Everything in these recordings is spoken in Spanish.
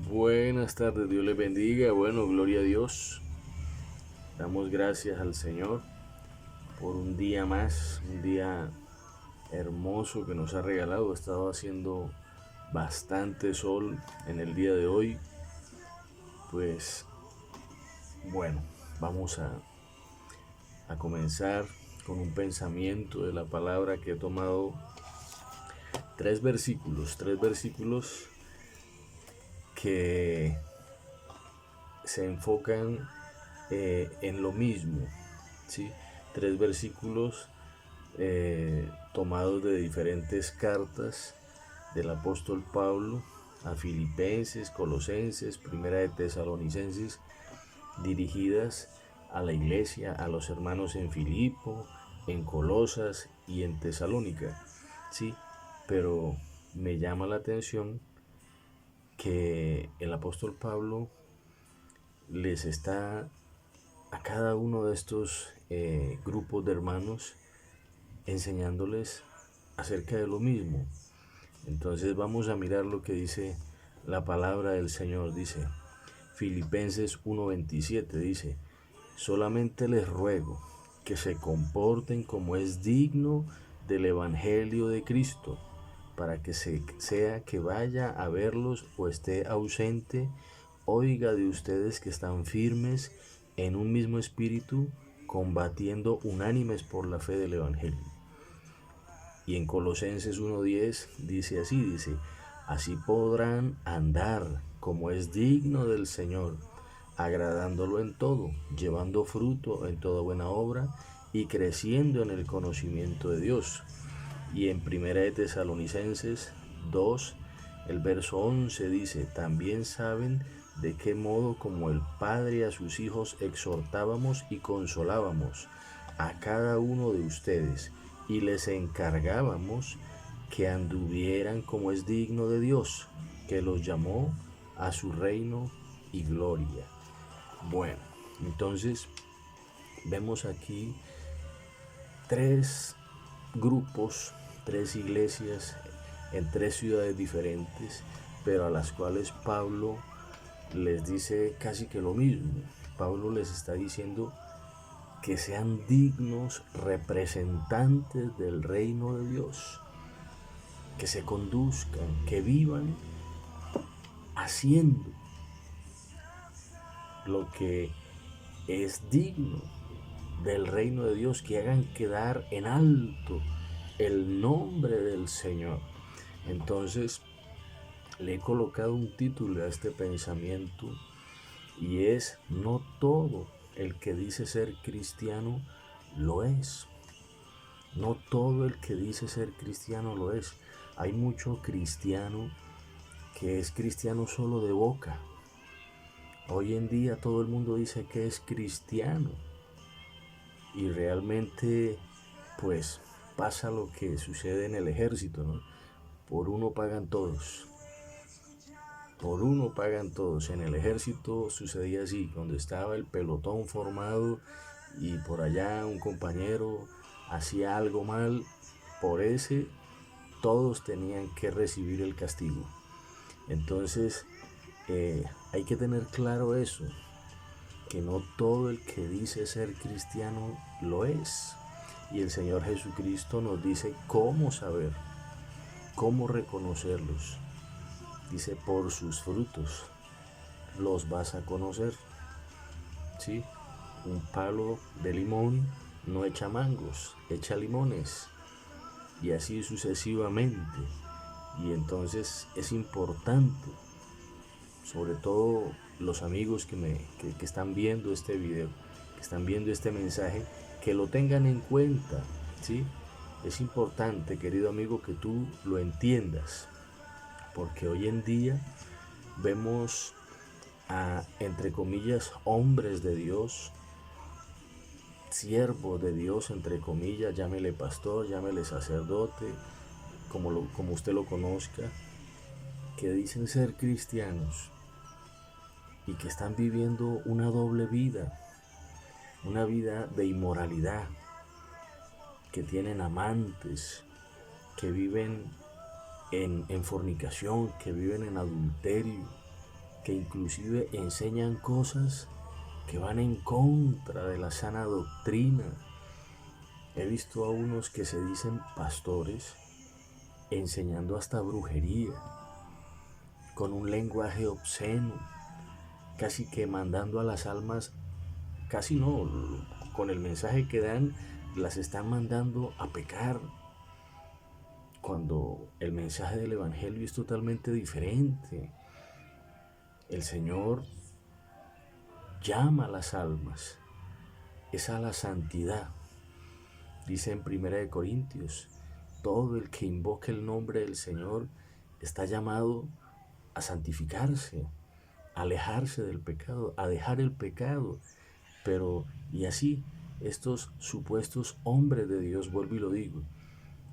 Buenas tardes, Dios les bendiga. Bueno, gloria a Dios. Damos gracias al Señor por un día más, un día hermoso que nos ha regalado. Ha estado haciendo bastante sol en el día de hoy. Pues bueno, vamos a comenzar con un pensamiento de la palabra que he tomado tres versículos que se enfocan en lo mismo, ¿sí? Tres versículos tomados de diferentes cartas del apóstol Pablo a Filipenses, Colosenses, Primera de Tesalonicenses, dirigidas a la iglesia, a los hermanos en Filipo, en Colosas y en Tesalónica, ¿sí? Pero me llama la atención que el apóstol Pablo les está a cada uno de estos grupos de hermanos enseñándoles acerca de lo mismo. Entonces vamos a mirar lo que dice la palabra del Señor. Dice Filipenses 1:27, dice: solamente les ruego que se comporten como es digno del Evangelio de Cristo, para que sea que vaya a verlos o esté ausente, oiga de ustedes que están firmes en un mismo espíritu, combatiendo unánimes por la fe del Evangelio. Y en Colosenses 1:10 dice así, dice: así podrán andar como es digno del Señor, agradándolo en todo, llevando fruto en toda buena obra y creciendo en el conocimiento de Dios. Y en Primera de Tesalonicenses 2, el verso 11 dice: también saben de qué modo como el Padre a sus hijos exhortábamos y consolábamos a cada uno de ustedes, y les encargábamos que anduvieran como es digno de Dios, que los llamó a su reino y gloria. Bueno, entonces vemos aquí tres grupos, tres iglesias en tres ciudades diferentes, pero a las cuales Pablo les dice casi que lo mismo. Pablo les está diciendo que sean dignos representantes del reino de Dios, que se conduzcan, que vivan haciendo lo que es digno del reino de Dios, que hagan quedar en alto el nombre del Señor. Entonces le he colocado un título a este pensamiento, y es: no todo el que dice ser cristiano lo es. No todo el que dice ser cristiano lo es. Hay mucho cristiano que es cristiano solo de boca. Hoy en día todo el mundo dice que es cristiano, y realmente pues pasa lo que sucede en el ejército, ¿no? Por uno pagan todos. Por uno pagan todos. En el ejército sucedía así: cuando estaba el pelotón formado y por allá un compañero hacía algo mal, por ese todos tenían que recibir el castigo. Entonces hay que tener claro eso, que no todo el que dice ser cristiano lo es. Y el Señor Jesucristo nos dice cómo saber, cómo reconocerlos. Dice: por sus frutos los vas a conocer, ¿sí? Un palo de limón no echa mangos, echa limones, y así sucesivamente. Y entonces es importante, sobre todo los amigos que están viendo este video, que están viendo este mensaje, que lo tengan en cuenta, ¿sí? Es importante, querido amigo, que tú lo entiendas, porque hoy en día vemos a, entre comillas, hombres de Dios, siervos de Dios, entre comillas, llámele pastor, llámele sacerdote, como usted lo conozca, que dicen ser cristianos y que están viviendo una doble vida, una vida de inmoralidad, que tienen amantes, que viven en fornicación, que viven en adulterio, que inclusive enseñan cosas que van en contra de la sana doctrina. He visto a unos que se dicen pastores enseñando hasta brujería, con un lenguaje obsceno, casi que mandando a las almas, casi no, con el mensaje que dan, las están mandando a pecar, cuando el mensaje del Evangelio es totalmente diferente. El Señor llama a las almas, es a la santidad. Dice en 1 Corintios, todo el que invoque el nombre del Señor está llamado a santificarse, a alejarse del pecado, a dejar el pecado. Pero, y así, estos supuestos hombres de Dios, vuelvo y lo digo,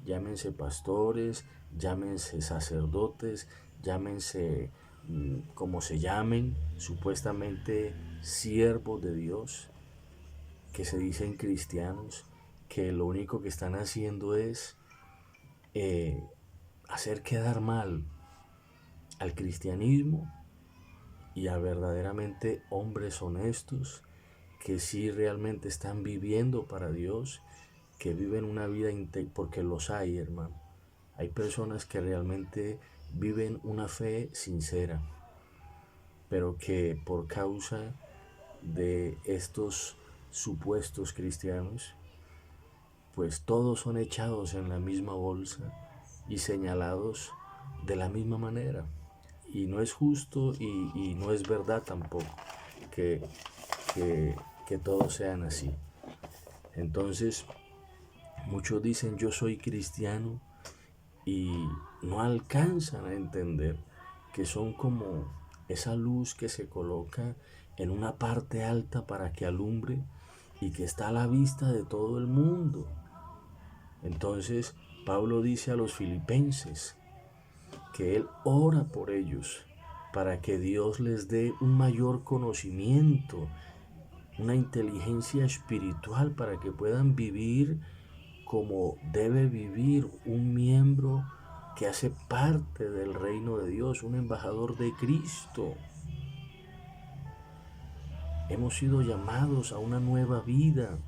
llámense pastores, llámense sacerdotes, llámense como se llamen, supuestamente siervos de Dios, que se dicen cristianos, que lo único que están haciendo es hacer quedar mal al cristianismo y a verdaderamente hombres honestos que sí realmente están viviendo para Dios, que viven una vida porque los hay, hermano. Hay personas que realmente viven una fe sincera, pero que por causa de estos supuestos cristianos, pues todos son echados en la misma bolsa y señalados de la misma manera. Y no es justo y no es verdad tampoco que, que todos sean así. Entonces, muchos dicen yo soy cristiano y no alcanzan a entender que son como esa luz que se coloca en una parte alta para que alumbre y que está a la vista de todo el mundo. Entonces, Pablo dice a los filipenses que él ora por ellos para que Dios les dé un mayor conocimiento, una inteligencia espiritual para que puedan vivir como debe vivir un miembro que hace parte del reino de Dios, un embajador de Cristo. Hemos sido llamados a una nueva vida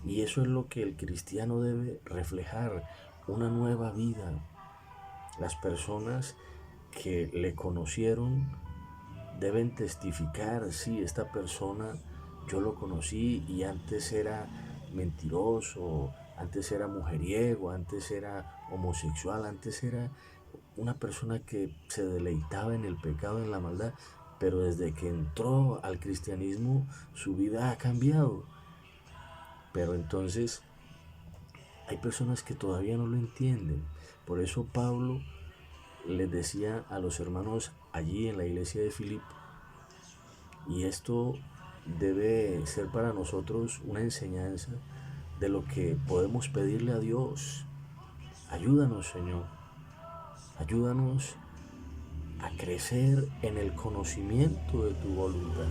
y eso es lo que el cristiano debe reflejar, una nueva vida. Las personas que le conocieron deben testificar, sí, esta persona yo lo conocí y antes era mentiroso, antes era mujeriego, antes era homosexual, antes era una persona que se deleitaba en el pecado, en la maldad, pero desde que entró al cristianismo su vida ha cambiado. Pero entonces hay personas que todavía no lo entienden. Por eso Pablo les decía a los hermanos allí en la iglesia de Filipo, y esto debe ser para nosotros una enseñanza de lo que podemos pedirle a Dios. Ayúdanos, Señor. Ayúdanos a crecer en el conocimiento de tu voluntad,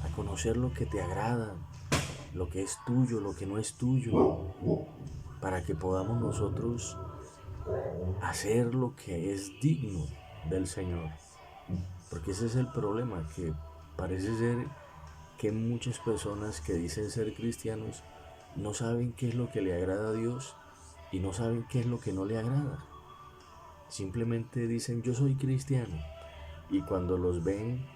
a conocer lo que te agrada, lo que es tuyo, lo que no es tuyo, para que podamos nosotros hacer lo que es digno del Señor. Porque ese es el problema, que parece ser que muchas personas que dicen ser cristianos no saben qué es lo que le agrada a Dios y no saben qué es lo que no le agrada. Simplemente dicen yo soy cristiano y cuando los ven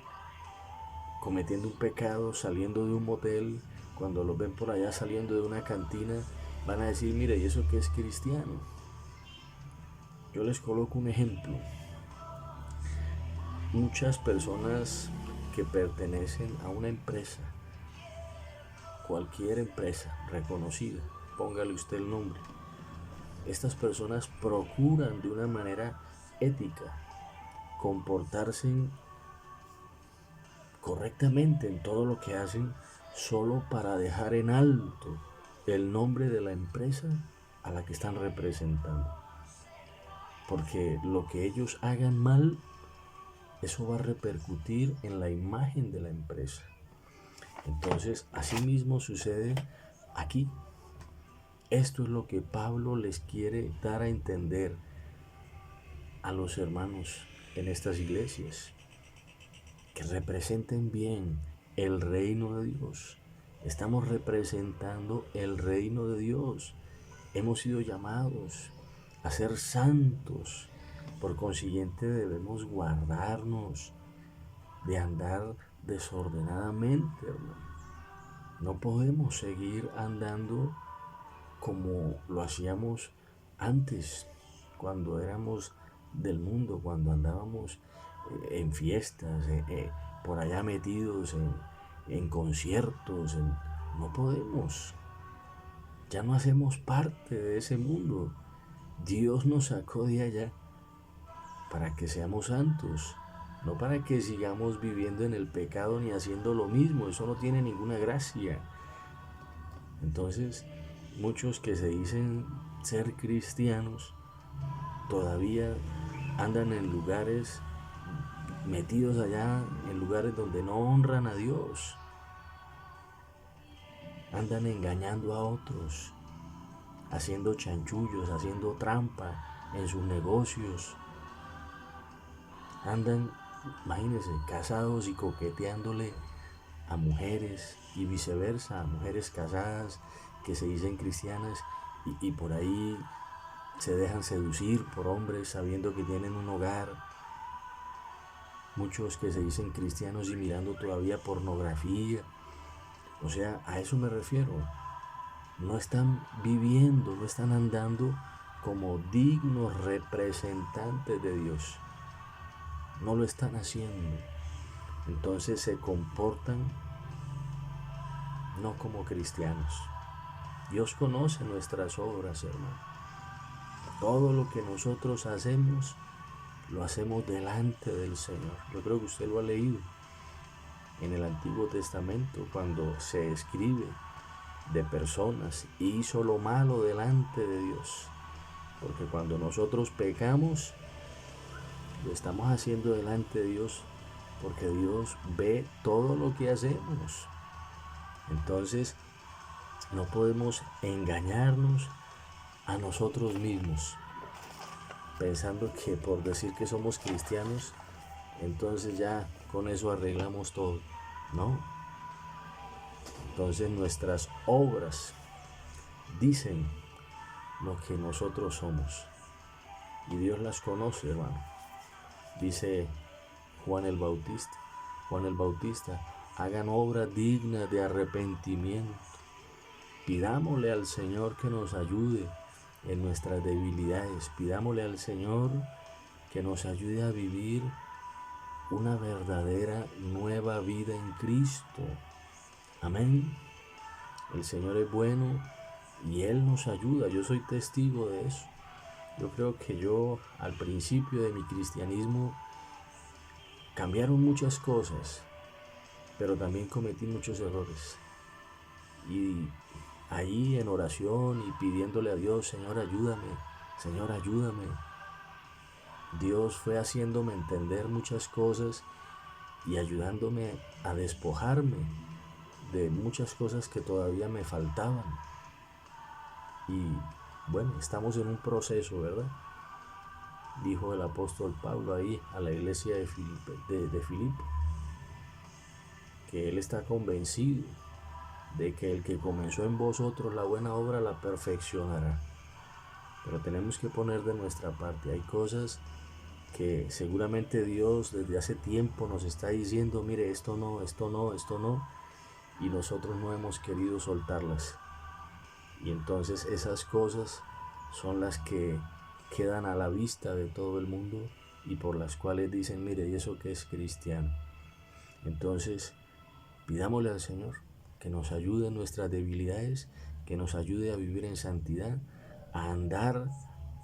cometiendo un pecado, saliendo de un motel, cuando los ven por allá saliendo de una cantina, van a decir, mire, ¿y eso qué es cristiano? Yo les coloco un ejemplo. Muchas personas que pertenecen a una empresa, cualquier empresa reconocida, póngale usted el nombre, estas personas procuran de una manera ética comportarse correctamente en todo lo que hacen, solo para dejar en alto el nombre de la empresa a la que están representando. Porque lo que ellos hagan mal, eso va a repercutir en la imagen de la empresa. Entonces, así mismo sucede aquí. Esto es lo que Pablo les quiere dar a entender a los hermanos en estas iglesias. que representen bien el reino de Dios. Estamos representando el reino de Dios. Hemos sido llamados a ser santos. Por consiguiente debemos guardarnos de andar desordenadamente, hermano. No podemos seguir andando como lo hacíamos antes, cuando éramos del mundo, cuando andábamos en fiestas, por allá metidos en conciertos. No podemos, ya no hacemos parte de ese mundo. Dios nos sacó de allá para que seamos santos, no para que sigamos viviendo en el pecado ni haciendo lo mismo. Eso no tiene ninguna gracia. Entonces, muchos que se dicen ser cristianos todavía andan en lugares, metidos allá en lugares donde no honran a Dios. Andan engañando a otros, haciendo chanchullos, haciendo trampa en sus negocios. Andan, imagínense, casados y coqueteándole a mujeres y viceversa, a mujeres casadas que se dicen cristianas y por ahí se dejan seducir por hombres sabiendo que tienen un hogar. Muchos que se dicen cristianos y mirando todavía pornografía. O sea, a eso me refiero. No están viviendo, no están andando como dignos representantes de Dios. No lo están haciendo. Entonces se comportan no como cristianos. Dios conoce nuestras obras, hermano. Todo lo que nosotros hacemos, lo hacemos delante del Señor. Yo creo que usted lo ha leído en el Antiguo Testamento, cuando se escribe de personas hizo lo malo delante de Dios. Porque cuando nosotros pecamos, lo estamos haciendo delante de Dios, porque Dios ve todo lo que hacemos. Entonces, no podemos engañarnos a nosotros mismos, pensando que por decir que somos cristianos, entonces ya con eso arreglamos todo. No. Entonces nuestras obras dicen lo que nosotros somos. Y Dios las conoce, hermano. Dice Juan el Bautista, hagan obra digna de arrepentimiento. Pidámosle al Señor que nos ayude en nuestras debilidades. Pidámosle al Señor que nos ayude a vivir una verdadera nueva vida en Cristo. Amén. El Señor es bueno y Él nos ayuda. Yo soy testigo de eso. Yo creo que yo al principio de mi cristianismo cambiaron muchas cosas, pero también cometí muchos errores. Y ahí en oración y pidiéndole a Dios, Señor, ayúdame, Señor, ayúdame. Dios fue haciéndome entender muchas cosas y ayudándome a despojarme de muchas cosas que todavía me faltaban. Y bueno, estamos en un proceso, ¿verdad? Dijo el apóstol Pablo ahí a la iglesia de Filipo, que él está convencido de que el que comenzó en vosotros la buena obra la perfeccionará. Pero tenemos que poner de nuestra parte. Hay cosas que seguramente Dios desde hace tiempo nos está diciendo, mire, esto no, esto no, esto no, y nosotros no hemos querido soltarlas. Y entonces esas cosas son las que quedan a la vista de todo el mundo y por las cuales dicen, mire, ¿y eso qué es cristiano? Entonces, pidámosle al Señor que nos ayude en nuestras debilidades, que nos ayude a vivir en santidad, a andar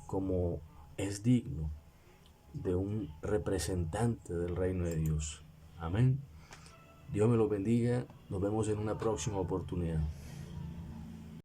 como es digno de un representante del reino de Dios. Amén. Dios me lo bendiga. Nos vemos en una próxima oportunidad.